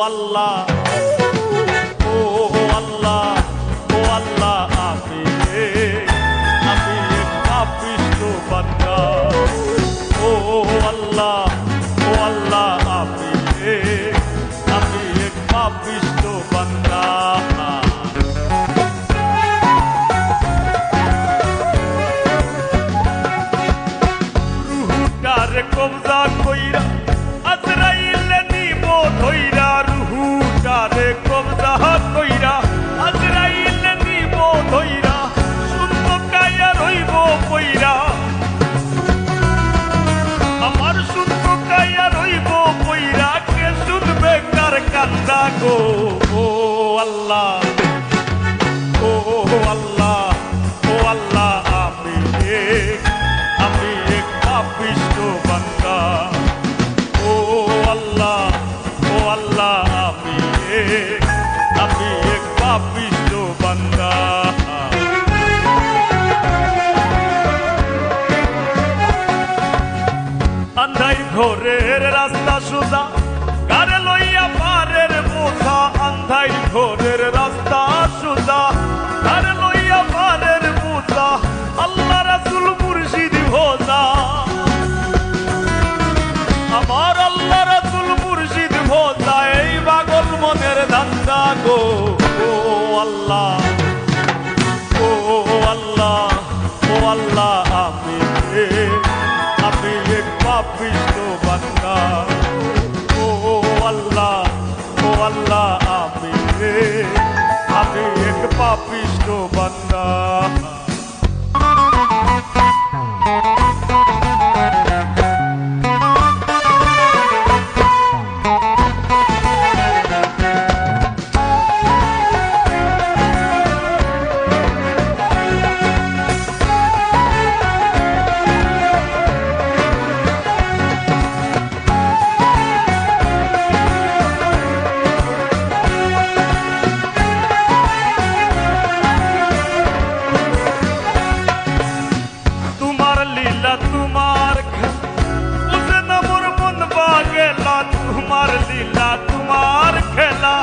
আল্লাহ ও আল্লাহ ও আল্লাহ আমি এক পাপিষ্ঠ বান্দা ও আল্লাহ আমি এক পাপিষ্ঠ বান্দা রুহুটারে কবজা কইরা আজরাইলে নিব ধইরা রুহুটারে কবজা কইরা আজরাইলে নিব ধইরা শুনব কায়া রইব কইরা আমার শুনব কায়া রইব কইরা কে শুনবে কার কান্দা গো ও আল্লাহ ও আল্লাহ ও আল্লাহ আমি এক পাপিষ্ঠ বান্দা ও আল্লাহ আমি এক পাপিষ্ঠ বান্দা আন্ধাই ঘরের রাস্তা সোজা কারে লইয়া পারের বোঝা আন্ধাই ঘরের রাস্তা সোজা কারে লইয়া পারের বোঝা আল্লাহ রাসূল মুর্শিদ ভোজা আমার আল্লাহ রাসূল মুর্শিদ ভোজা এই পাগল মনের ধান্দা গো ও আল্লাহ ও আল্লাহ ও আল্লাহ আমি এক পাপিষ্ঠ বান্দা ও আল্লাহ আমি এক পাপিষ্ঠ বান্দা তোমার বুঝে না মোর মন বাগেলা তোমার লীলা তোমার খেলা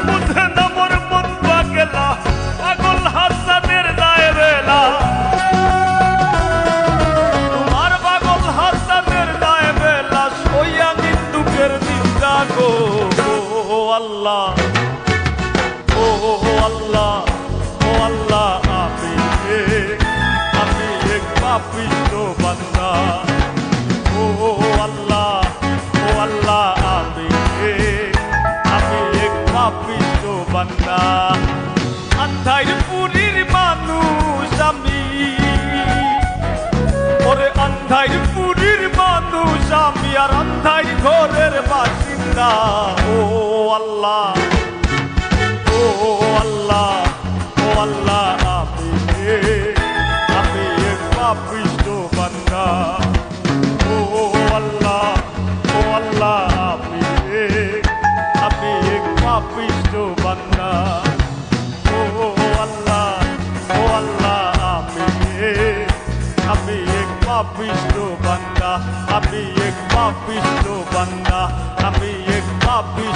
বুঝে না মোর মন বাগেলা পাগল হাসানের দায় বেলা তোমার পাগল হাসানের দায় বেলা সইয়া নিন্দুকের নিন্দা গো ও আল্লাহ ও আল্লাহ ও আল্লাহ আমি এক পাপিষ্ঠ বান্দা ও আল্লাহ আমি এক পাপিষ্ঠ বান্দা আন্ধাইর পুরীর মানুষ আমি ওরে আন্ধাইর পুরীর মানুষ আমি আর আন্ধাইর ঘরের বাসিন্দা ও আল্লাহ ও আল্লাহ আমি এক পাপিষ্ঠ বান্দা ও আল্লাহ আমি এক পাপিষ্ঠ বান্দা ও আল্লাহ আমি এক পাপিষ্ঠ বান্দা আমি এক পাপিষ্ঠ বান্দা আমি এক পাপিষ্ঠ